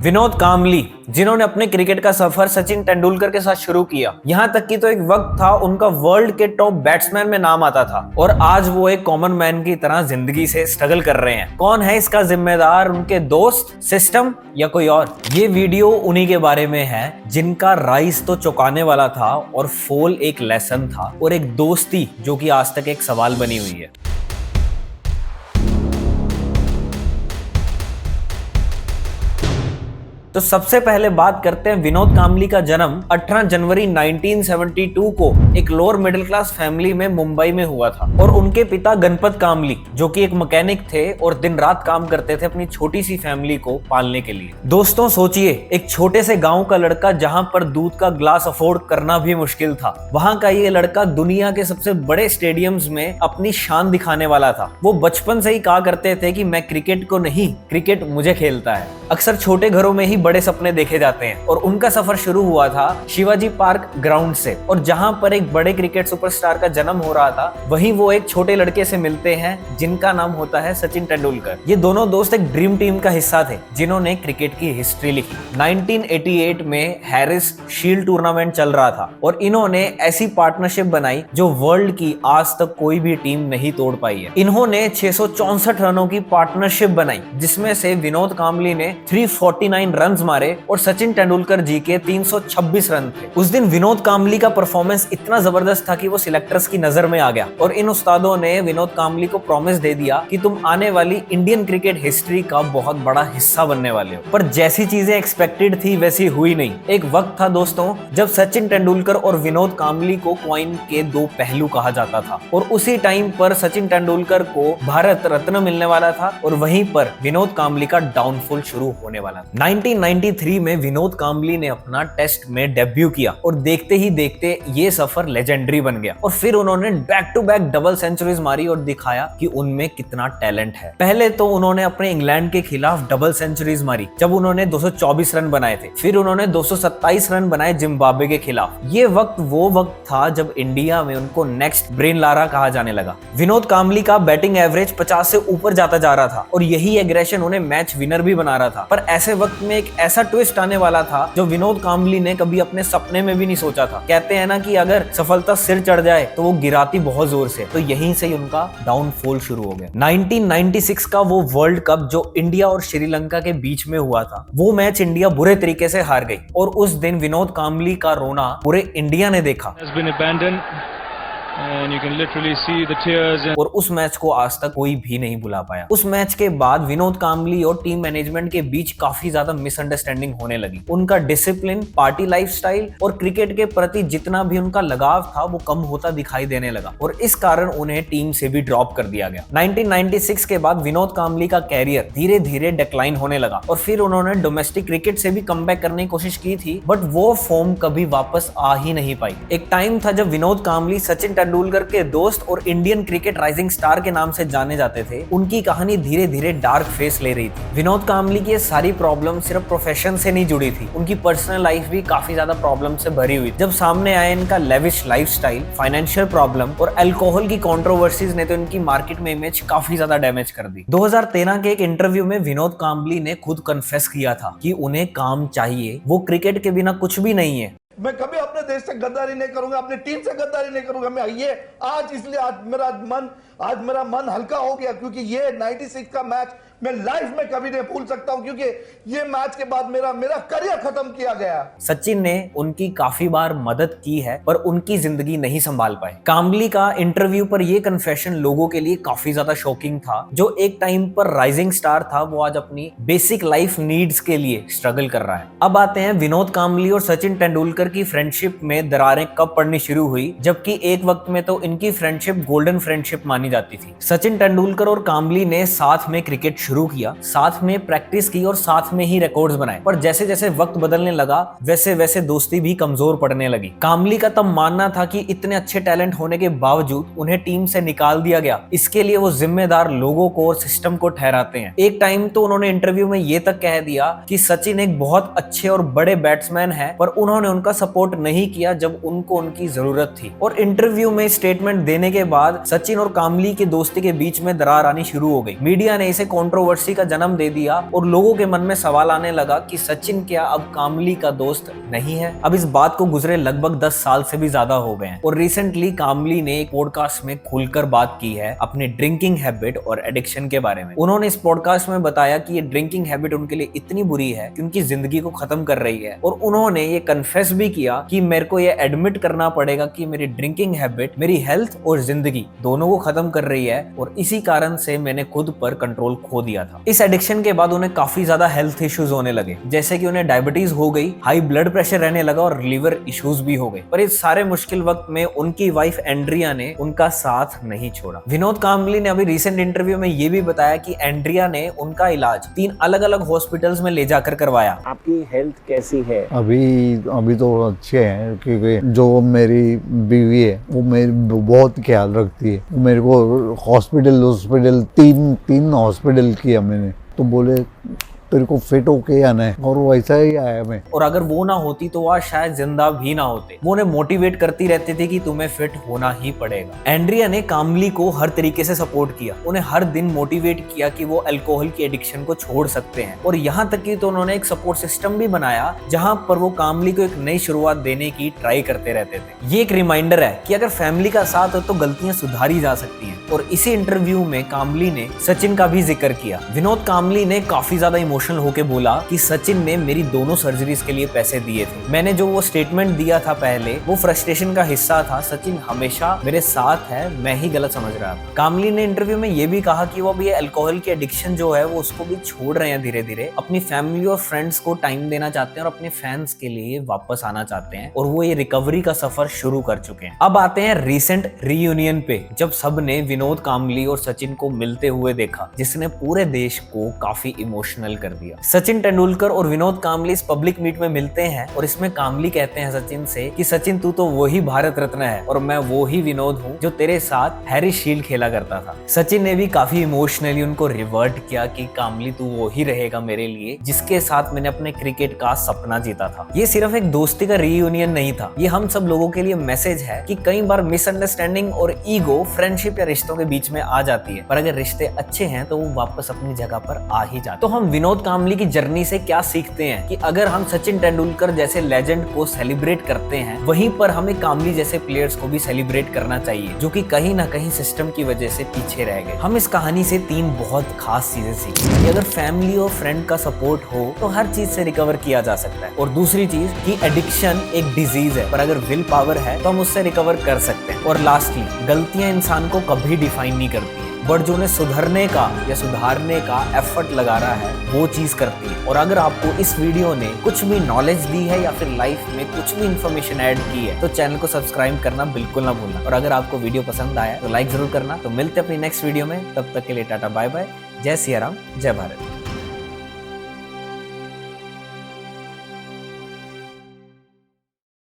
विनोद कांबली, जिन्होंने अपने क्रिकेट का सफर सचिन तेंदुलकर के साथ शुरू किया। यहाँ तक कि तो एक वक्त था उनका वर्ल्ड के टॉप बैट्समैन में नाम आता था और आज वो एक कॉमन मैन की तरह जिंदगी से स्ट्रगल कर रहे हैं। कौन है इसका जिम्मेदार? उनके दोस्त, सिस्टम या कोई और? ये वीडियो उन्हीं के बारे में है जिनका राइज तो चौंकाने वाला था और फॉल एक लेसन था और एक दोस्ती जो कि आज तक एक सवाल बनी हुई है। तो सबसे पहले बात करते हैं विनोद कांबली का जन्म 18 जनवरी 1972 को एक लोअर मिडिल क्लास फैमिली में मुंबई में हुआ था और उनके पिता गणपत कांबली जो कि एक मैकेनिक थे और दिन रात काम करते थे अपनी छोटी सी फैमिली को पालने के लिए। दोस्तों सोचिए, एक छोटे से गांव का लड़का जहां पर दूध का ग्लास अफोर्ड करना भी मुश्किल था, वहां का ये लड़का दुनिया के सबसे बड़े स्टेडियम्स में अपनी शान दिखाने वाला था। वो बचपन से ही कहा करते थे कि मैं क्रिकेट को नहीं, क्रिकेट मुझे खेलता है। अक्सर छोटे घरों में ही बड़े सपने देखे जाते हैं और उनका सफर शुरू हुआ था शिवाजी पार्क ग्राउंड से, और जहां पर एक बड़े क्रिकेट सुपरस्टार का जन्म हो रहा था वहीं वो एक छोटे लड़के से मिलते हैं जिनका नाम होता है सचिन तेंदुलकर। ये दोनों दोस्त एक ड्रीम टीम का हिस्सा थे जिन्होंने क्रिकेट की हिस्ट्री लिखी। 1988 में हैरिस शील्ड टूर्नामेंट चल रहा था और इन्होंने ऐसी पार्टनरशिप बनाई जो वर्ल्ड की आज तक कोई भी टीम नहीं तोड़ पाई है। इन्होंने 664 रनों की पार्टनरशिप बनाई जिसमें से विनोद कांबली ने 349 रन मारे और सचिन तेंदुलकर जी के 326 रन थे। उस दिन विनोद कांबली का परफॉर्मेंस इतना जबरदस्त था कि वो सिलेक्टर्स की नजर में आ गया और इन उस्तादों ने विनोद कांबली को प्रॉमिस दे दिया कि तुम आने वाली इंडियन क्रिकेट हिस्ट्री का बहुत बड़ा हिस्सा बनने वाले हो। पर जैसी चीजें एक्सपेक्टेड थी वैसी हुई नहीं। एक वक्त था दोस्तों जब सचिन तेंदुलकर और विनोद कांबली को कॉइन के दो पहलू कहा जाता था और उसी टाइम पर सचिन तेंदुलकर को भारत रत्न मिलने वाला था और वहीं पर विनोद कांबली का डाउनफॉल शुरू होने वाला था। 1993 में विनोद कांबली ने अपना टेस्ट में डेब्यू किया और देखते ही देखते ये सफर लेजेंडरी बन गया और फिर उन्होंने back to back double centuries मारी और दिखाया कि उनमें कितना टैलेंट है। पहले तो उन्होंने अपने इंग्लैंड के खिलाफ डबल सेंचुरीज मारी जब उन्होंने 224 रन बनाए थे, फिर उन्होंने 227 रन बनाए जिम्बाब्वे के खिलाफ। ये वक्त वो वक्त था जब इंडिया में उनको नेक्स्ट ब्रेन लारा कहा जाने लगा। विनोद कांबली का बैटिंग एवरेज 50 से ऊपर जाता जा रहा था और यही एग्रेशन उन्हें मैच विनर भी बना रहा था। पर ऐसे वक्त में एक ऐसा ट्विस्ट आने वाला था जो विनोद कांबली ने कभी अपने सपने में भी नहीं सोचा था। कहते हैं ना कि अगर सफलता सिर चढ़ जाए तो वो गिराती बहुत जोर से, तो यहीं से ही उनका डाउनफॉल शुरू हो गया। 1996 का वो वर्ल्ड कप जो इंडिया और श्रीलंका के बीच में हुआ था, वो मैच इंडिया बुरे तरीके से हार गई और उस दिन विनोद कांबली का रोना पूरे इंडिया ने देखा And you can literally see the tears और उस मैच को आज तक कोई भी नहीं भुला पाया। उस मैच के बाद विनोद कांबली और टीम मैनेजमेंट के बीच काफी ज्यादा मिसअंडरस्टैंडिंग होने लगी। उनका डिसिप्लिन, पार्टी लाइफस्टाइल और क्रिकेट के प्रति जितना भी उनका लगाव था वो कम होता दिखाई देने लगा और इस कारण उन्हें टीम से भी ड्रॉप कर दिया गया। 1996 के बाद विनोद कांबली का कैरियर धीरे धीरे डिक्लाइन होने लगा और फिर उन्होंने डोमेस्टिक क्रिकेट से भी कमबैक करने की कोशिश की थी, बट वो फॉर्म कभी वापस आ ही नहीं पाई। एक टाइम था जब विनोद कांबली सचिन तेंदुलकर के दोस्त और इंडियन क्रिकेट राइजिंग स्टार के नाम से जाने जाते थे। उनकी कहानी धीरे धीरे डार्क फेस ले रही थी। विनोद कांबली की ये सारी प्रॉब्लम सिर्फ प्रोफेशन से नहीं जुड़ी थी, उनकी पर्सनल लाइफ भी काफी ज्यादा प्रॉब्लम से भरी हुई। जब सामने आया इनका लेविश लाइफस्टाइल, फाइनेंशियल प्रॉब्लम और अल्कोहल की कंट्रोवर्सीज ने तो इनकी मार्केट में इमेज काफी ज्यादा डैमेज कर दी। 2013 के एक इंटरव्यू में विनोद कांबली ने खुद कन्फेस किया था कि उन्हें काम चाहिए, वो क्रिकेट के बिना कुछ भी नहीं है। मैं कभी अपने देश से गद्दारी नहीं करूंगा, अपनी टीम से गद्दारी नहीं करूंगा। मैं ये आज इसलिए आज मेरा मन हल्का हो गया क्योंकि ये 96 का मैच मैं लाइफ में कभी नहीं भूल सकता हूं क्योंकि ये मैच के बाद मेरा करियर खत्म किया गया। सचिन ने उनकी काफी बार मदद की है पर उनकी जिंदगी नहीं संभाल पाए। कांबली का इंटरव्यू पर ये कन्फेशन लोगों के लिए काफी ज्यादा शॉकिंग था। जो एक टाइम पर राइजिंग स्टार था वो आज अपनी बेसिक लाइफ नीड्स के लिए स्ट्रगल कर रहा है। अब आते हैं विनोद कांबली और सचिन तेंदुलकर की फ्रेंडशिप में दरारें कब पड़नी शुरू हुई, जबकि एक वक्त में तो इनकी फ्रेंडशिप गोल्डन फ्रेंडशिप मानी जाती थी। सचिन तेंदुलकर और कांबली ने साथ में क्रिकेट शुरू किया, साथ में प्रैक्टिस की और साथ में ही रिकॉर्ड्स बनाए, पर जैसे जैसे वक्त बदलने लगा वैसे वैसे दोस्ती भी कमजोर पड़ने लगी। कांबली का तब मानना था कि इतने अच्छे टैलेंट होने के बावजूद उन्हें टीम से निकाल दिया गया, इसके लिए वो जिम्मेदार लोगों को और सिस्टम को ठहराते हैं। एक टाइम तो उन्होंने इंटरव्यू में ये तक कह दिया कि सचिन एक बहुत अच्छे और बड़े बैट्समैन है पर उन्होंने उनका सपोर्ट नहीं किया जब उनको उनकी जरूरत थी। और इंटरव्यू में स्टेटमेंट देने के बाद सचिन और कांबली की दोस्ती के बीच में दरार आनी शुरू हो गई। मीडिया ने इसे कंट्रोवर्सी का जन्म दे दिया और लोगों के मन में सवाल आने लगा कि सचिन क्या अब कामली का दोस्त नहीं है। अब इस बात को गुजरे लगभग 10 साल से भी ज्यादा हो गए हैं और रिसेंटली कामली ने एक पॉडकास्ट में खुलकर बात की है अपने ड्रिंकिंग हैबिट और एडिक्शन के बारे में। उन्होंने इस पॉडकास्ट में बताया कि ये ड्रिंकिंग हैबिट उनके लिए इतनी बुरी है कि उनकी जिंदगी को खत्म कर रही है और उन्होंने ये कन्फेस भी किया कि मेरे को ये एडमिट करना पड़ेगा कि मेरी ड्रिंकिंग हैबिट मेरी हेल्थ और जिंदगी दोनों को खत्म कर रही है और इसी कारण से मैंने खुद पर कंट्रोल खो दिया था। इस एडिक्शन के बाद उन्हें काफी ज्यादा हेल्थ इश्यूज होने लगे, जैसे कि उन्हें डायबिटीज हो गई, हाई ब्लड प्रेशर रहने लगा और लीवर इश्यूज भी हो गए। पर इस सारे मुश्किल वक्त में उनकी वाइफ एंड्रिया ने उनका साथ नहीं छोड़ा। विनोद कामली ने अभी रिसेंट इंटरव्यू में ये भी बताया कि एंड्रिया ने उनका इलाज 3 अलग अलग हॉस्पिटल्स में ले जाकर करवाया। आपकी हेल्थ कैसी है? अभी तो अच्छे हैं, क्योंकि जो मेरी बीवी है वो मेरी बहुत ख्याल रखती है। मेरे को हॉस्पिटल तीन हॉस्पिटल किया मैंने, तो बोले तेरे को फिट होके आना है, और वैसा ही आया मैं। और अगर वो ना होती तो वह शायद जिंदा भी ना होते। वो उन्हें मोटिवेट करती रहती थी कि तुम्हें फिट होना ही पड़ेगा। एंड्रिया ने कामली को हर तरीके से सपोर्ट किया, उन्हें हर दिन मोटिवेट किया कि वो अल्कोहल की एडिक्शन को छोड़ सकते हैं और यहाँ तक कि तो उन्होंने एक सपोर्ट सिस्टम भी बनाया जहाँ पर वो कामली को एक नई शुरुआत देने की ट्राई करते रहते थे। ये एक रिमाइंडर है कि अगर फैमिली का साथ हो तो गलतियां सुधारी जा सकती हैं। और इसी इंटरव्यू में कामली ने सचिन का भी जिक्र किया। विनोद कामली ने काफी ज्यादा इमोशनल होकर बोला कि सचिन ने मेरी दोनों सर्जरीज के लिए पैसे दिए थे। मैंने जो वो स्टेटमेंट दिया था पहले, वो फ्रस्ट्रेशन का हिस्सा था। सचिन हमेशा मेरे साथ है, मैं ही गलत समझ रहा था। कामली ने इंटरव्यू में ये भी कहा कि वो अब ये अल्कोहल की एडिक्शन जो है वो उसको भी छोड़ रहे हैं धीरे धीरे, अपनी फैमिली और फ्रेंड्स को टाइम देना चाहते हैं और अपने फैंस के लिए वापस आना चाहते हैं और वो ये रिकवरी का सफर शुरू कर चुके हैं। अब आते हैं रिसेंट रीयूनियन पे, जब सबने विनोद कामली और सचिन को मिलते हुए देखा, जिसने पूरे देश को काफी इमोशनल कर दिया। सचिन तेंदुलकर और विनोद कामली इस पब्लिक मीट में मिलते हैं और इसमें कामली कहते हैं सचिन से कि सचिन तू तो वही भारत रत्न है और मैं वो ही विनोद हूँ जो तेरे साथ हैरी शील्ड खेला करता था। सचिन ने भी काफी इमोशनली उनको रिवर्ट किया कि कामली तू वो ही रहेगा मेरे लिए जिसके साथ मैंने अपने क्रिकेट का सपना जीता था। ये सिर्फ एक दोस्ती का रीयूनियन नहीं था, ये हम सब लोगों के लिए मैसेज है कि कई बार मिसअंडरस्टैंडिंग और ईगो फ्रेंडशिप या रिश्तों के बीच में आ जाती है, पर अगर रिश्ते अच्छे हैं तो वो वापस अपनी जगह पर आ ही जाते। तो हम विनोद कामली की जर्नी से क्या सीखते हैं कि अगर हम सचिन तेंदुलकर जैसे लेजेंड को सेलिब्रेट करते हैं, वहीं पर हमें कामली जैसे प्लेयर्स को भी सेलिब्रेट करना चाहिए जो कि कहीं ना कहीं सिस्टम की वजह से पीछे रह गए। हम इस कहानी से 3 बहुत खास चीजें सीखी कि अगर फैमिली और फ्रेंड का सपोर्ट हो तो हर चीज से रिकवर किया जा सकता है, और दूसरी चीज कि एडिक्शन एक डिजीज है, पर अगर विल पावर है तो हम उससे रिकवर कर सकते हैं। और लास्टली, गलतियां इंसान को कभी डिफाइन नहीं करती, बट जो उन्हें सुधरने का या सुधारने का एफर्ट लगा रहा है वो चीज करती है। और अगर आपको इस वीडियो ने कुछ भी नॉलेज दी है या फिर लाइफ में कुछ भी इंफॉर्मेशन ऐड की है तो चैनल को सब्सक्राइब करना बिल्कुल ना भूलना। और अगर आपको वीडियो पसंद आया तो लाइक जरूर करना। तो मिलते हैं अपनी नेक्स्ट वीडियो में, तब तक के लिए टाटा बाय बाय, जय सिया राम, जय भारत।